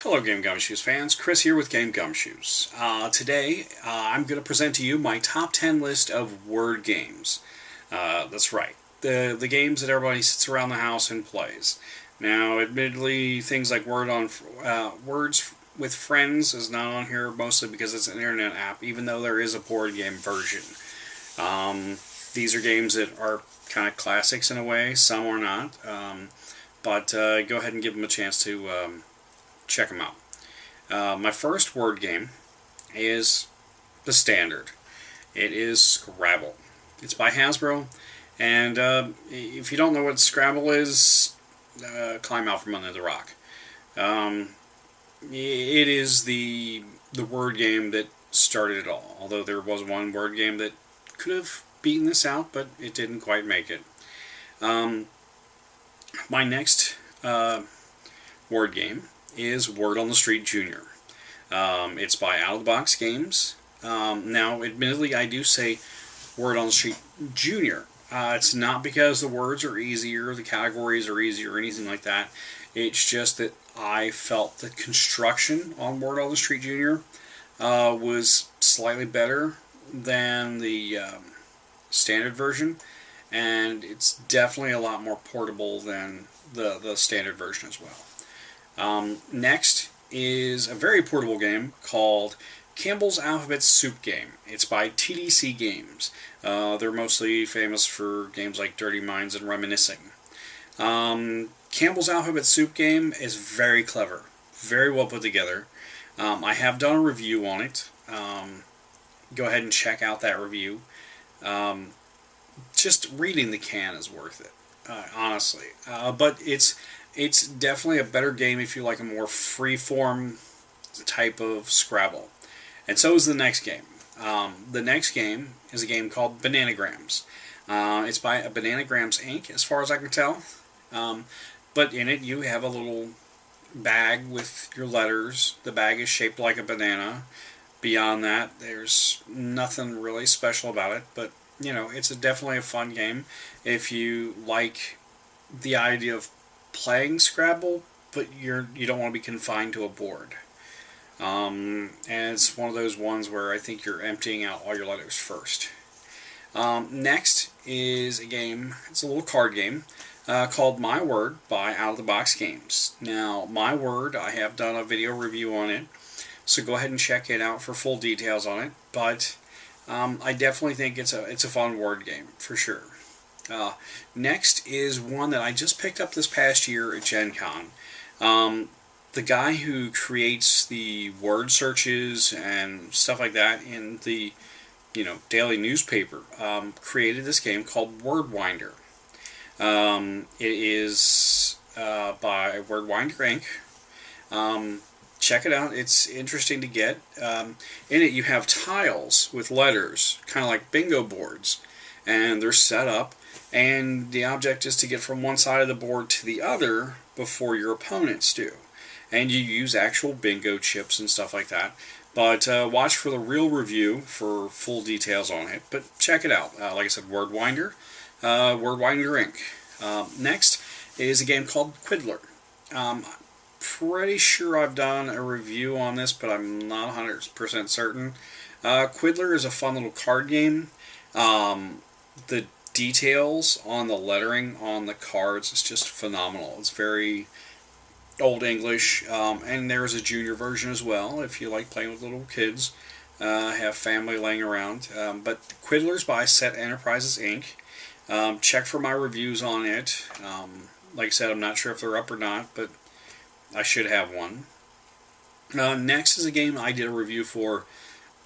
Hello Game Gumshoes fans, Chris here with Game Gumshoes. Today I'm going to present to you my top 10 list of word games. That's right, the games that everybody sits around the house and plays. Now admittedly things like Words with Friends is not on here mostly because it's an internet app, even though there is a board game version. These are games that are kind of classics in a way, some are not, but go ahead and give them a chance to check them out. My first word game is the standard. It is Scrabble. It's by Hasbro, and if you don't know what Scrabble is, climb out from under the rock. It is the word game that started it all, although there was one word game that could have beaten this out, but it didn't quite make it. My next word game is Word on the Street Junior. It's by Out of the Box Games. Now, admittedly, I do say Word on the Street Junior. It's not because the words are easier, the categories are easier, or anything like that. It's just that I felt the construction on Word on the Street Junior was slightly better than the standard version, and it's definitely a lot more portable than the standard version as well. Next is a very portable game called Campbell's Alphabet Soup Game. It's by TDC Games. They're mostly famous for games like Dirty Minds and Reminiscing. Campbell's Alphabet Soup Game is very clever, very well put together. I have done a review on it. Go ahead and check out that review. Just reading the can is worth it, honestly. But it's definitely a better game if you like a more free-form type of Scrabble. And so is the next game. The next game is a game called Bananagrams. It's by Bananagrams Inc, as far as I can tell. But in it you have a little bag with your letters. The bag is shaped like a banana. Beyond that, there's nothing really special about it. But, you know, it's definitely a fun game if you like the idea of playing Scrabble, but you don't want to be confined to a board. And it's one of those ones where I think you're emptying out all your letters first. Next is a game, it's a little card game, called My Word by Out of the Box Games. Now, My Word, I have done a video review on it, so go ahead and check it out for full details on it, but I definitely think it's a fun word game, for sure. Next is one that I just picked up this past year at Gen Con. The guy who creates the word searches and stuff like that in the daily newspaper created this game called Wordwinder. It is by Wordwinder Inc. Check it out. It's interesting to get. In it you have tiles with letters, kind of like bingo boards, and they're set up. And the object is to get from one side of the board to the other before your opponents do. And you use actual bingo chips and stuff like that. But watch for the real review for full details on it. But check it out. Like I said, Wordwinder Inc. Next is a game called Fiddler. Pretty sure I've done a review on this, but I'm not 100% certain. Fiddler is a fun little card game. The details on the lettering on the cards is just phenomenal. It's very Old English, and there's a junior version as well if you like playing with little kids, have family laying around. But Fiddler's by Set Enterprises Inc. Check for my reviews on it. Like I said, I'm not sure if they're up or not, but I should have one. Next is a game I did a review for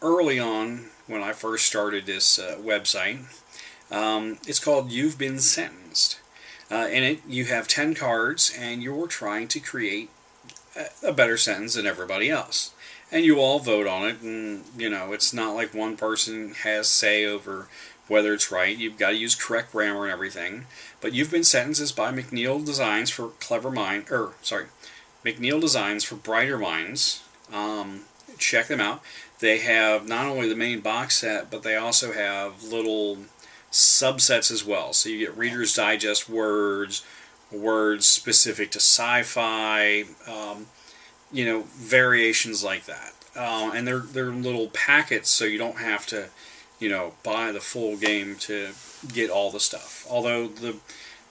early on when I first started this website. It's called You've Been Sentenced. In it, you have 10 cards, and you're trying to create a better sentence than everybody else. And you all vote on it, and, it's not like one person has say over whether it's right. You've got to use correct grammar and everything. But You've Been Sentenced is by McNeil Designs for McNeil Designs for Brighter Minds. Check them out. They have not only the main box set, but they also have little subsets as well. So you get Reader's Digest words, words specific to sci-fi, variations like that. And they're little packets, so you don't have to, buy the full game to get all the stuff. Although the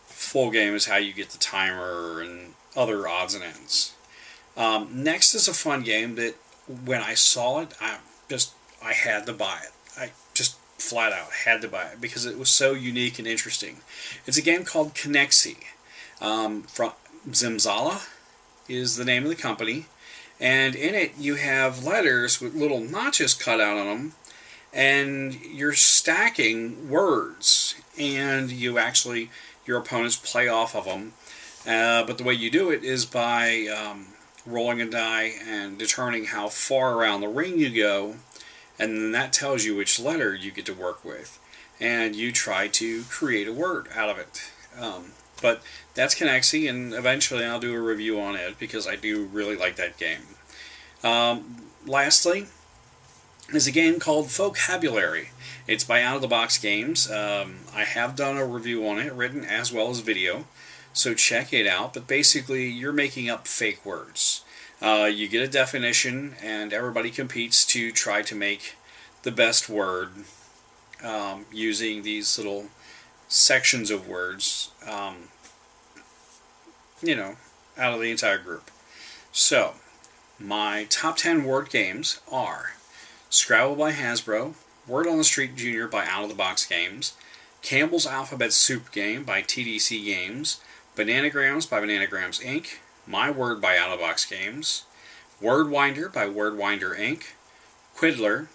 full game is how you get the timer and other odds and ends. Next is a fun game that when I saw it, I had to buy it. I just flat out had to buy it because it was so unique and interesting. It's a game called Connexi. From Zimzala is the name of the company. And in it you have letters with little notches cut out on them, and you're stacking words, and your opponents play off of them. But the way you do it is by rolling a die and determining how far around the ring you go, and then that tells you which letter you get to work with, and you try to create a word out of it. But that's Connexi, and eventually I'll do a review on it because I do really like that game. Lastly is a game called Vocabulary. It's by Out of the Box Games. I have done a review on it, written as well as video, so check it out. But basically, you're making up fake words. You get a definition, and everybody competes to try to make the best word using these little sections of words, out of the entire group. So, my top 10 word games are Scrabble by Hasbro, Word on the Street Jr. by Out of the Box Games, Campbell's Alphabet Soup Game by TDC Games, Bananagrams by Bananagrams Inc., My Word by Out of the Box Games, Wordwinder by Wordwinder Inc., Fiddler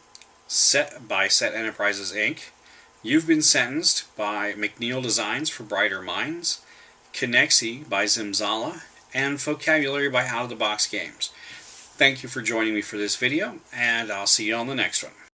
by Set Enterprises Inc., You've Been Sentenced by McNeil Designs for Brighter Minds, Connexi by Zimzala, and Vocabulary by Out of the Box Games. Thank you for joining me for this video, and I'll see you on the next one.